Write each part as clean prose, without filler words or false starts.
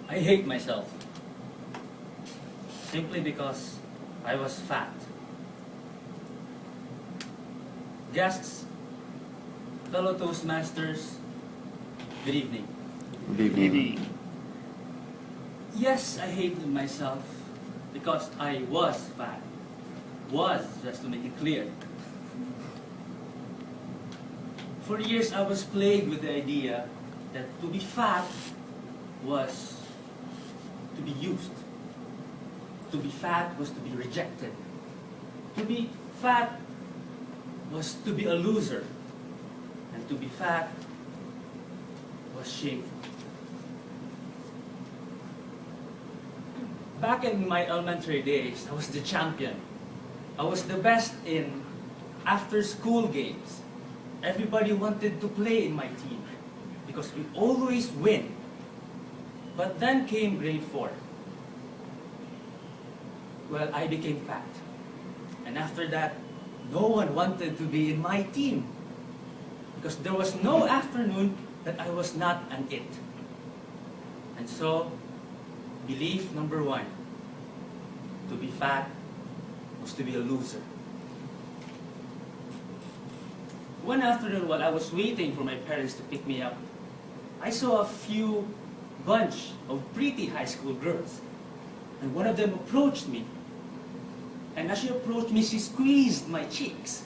I hate myself simply because I was fat. Guests, fellow Toastmasters, good evening. Good evening. Yes, I hated myself because I was fat. Was, just to make it clear. For years I was plagued with the idea that to be fat was to be used. To be fat was to be rejected. To be fat was to be a loser. And to be fat was shameful. Back in my elementary days, I was the champion. I was the best in after-school games. Everybody wanted to play in my team because we always win. But then came grade 4. Well, I became fat. And after that, no one wanted to be in my team because there was no afternoon that I was not an it. And so, belief number 1, to be fat was to be a loser. One afternoon while I was waiting for my parents to pick me up, I saw a few bunch of pretty high school girls. And one of them approached me. And as she approached me, she squeezed my cheeks.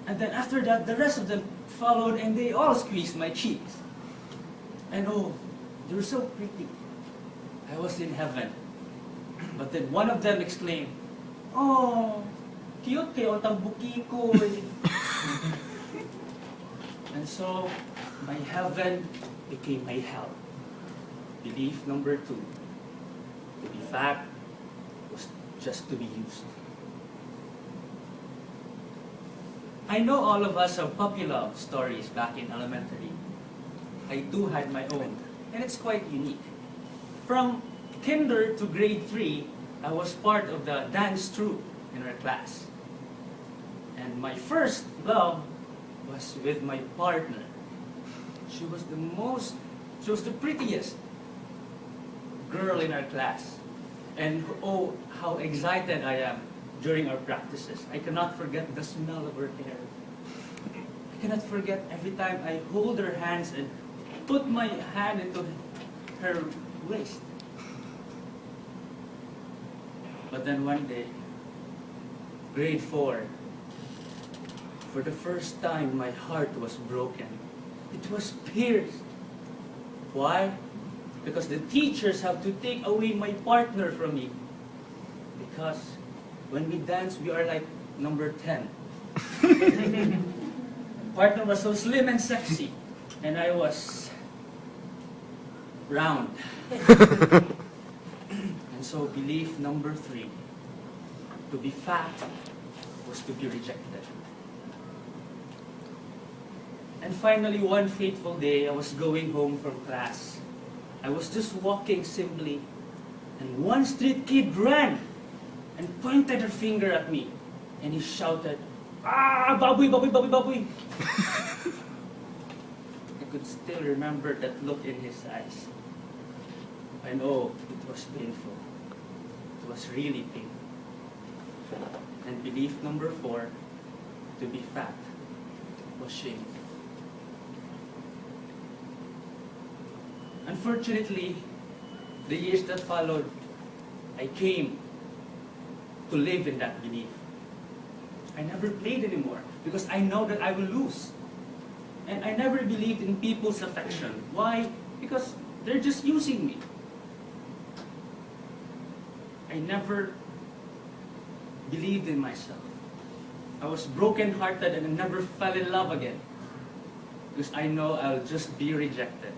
And then after that, the rest of them followed and they all squeezed my cheeks. And oh, they were so pretty. I was in heaven. But then one of them exclaimed, "Oh, cute kayo, tambuki ko." And so, my heaven became my hell. Belief number 2, to be fat was just to be used. I know all of us have puppy love stories back in elementary. I too had my own, and it's quite unique. From kinder to grade 3, I was part of the dance troupe in our class. And my first love was with my partner. She was the prettiest girl in our class. And oh, how excited I am during our practices. I cannot forget the smell of her hair. I cannot forget every time I hold her hands and put my hand into her waist. But then one day, grade 4, for the first time my heart was broken. It was pierced. Why? Because the teachers have to take away my partner from me. Because when we dance, we are like number 10. My partner was so slim and sexy, and I was round. And so belief number 3, to be fat was to be rejected. And finally, one fateful day, I was going home from class. I was just walking simply, and one street kid ran and pointed her finger at me. And he shouted, "Ah, baboy, baboy, baboy, baboy." I could still remember that look in his eyes. And oh, it was painful. It was really painful. And belief number 4, to be fat, was shame. Unfortunately, the years that followed, I came to live in that belief. I never played anymore because I know that I will lose. And I never believed in people's affection. Why? Because they're just using me. I never believed in myself. I was broken-hearted and I never fell in love again because I know I'll just be rejected.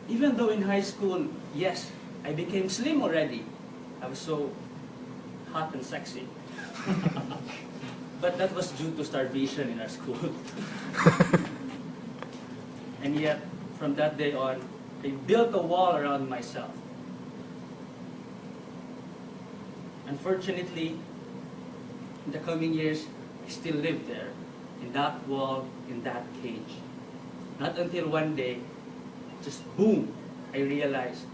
Even though in high school, yes, I became slim already. I was so hot and sexy. But that was due to starvation in our school. And yet, from that day on, I built a wall around myself. Unfortunately, in the coming years, I still live there, in that wall, in that cage. Not until one day, just boom, I realized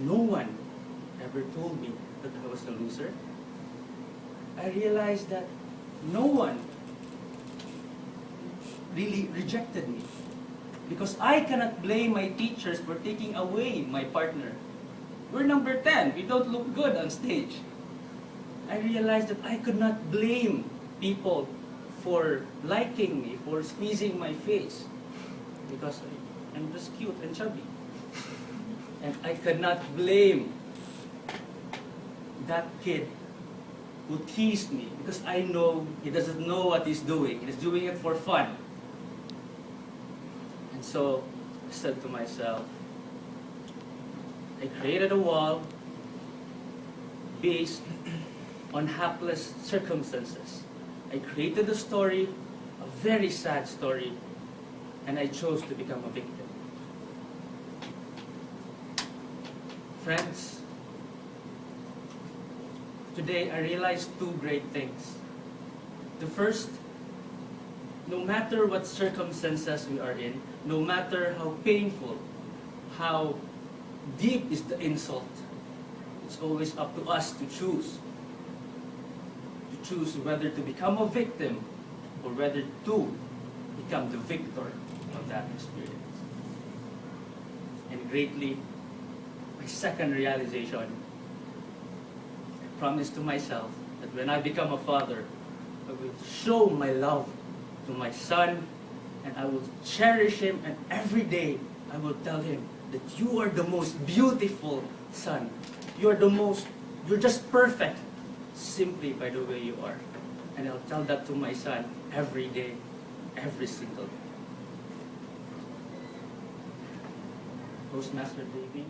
no one ever told me that I was a loser. I realized that no one really rejected me. Because I cannot blame my teachers for taking away my partner. We're number 10. We don't look good on stage. I realized that I could not blame people for liking me, for squeezing my face. Because I'm just cute and chubby. And I could not blame that kid who teased me. Because I know he doesn't know what he's doing. He's doing it for fun. And so I said to myself, I created a wall based on hapless circumstances. I created a story, a very sad story, and I chose to become a victim. Friends, today I realized two great things. The first, no matter what circumstances we are in, no matter how painful, how deep is the insult, it's always up to us to choose. To choose whether to become a victim or whether to become the victor of that experience. And greatly, my second realization, I promised to myself that when I become a father, I will show my love to my son, and I will cherish him, and every day I will tell him that you are the most beautiful son. You're just perfect simply by the way you are. And I'll tell that to my son every day, every single day. Toastmaster baby.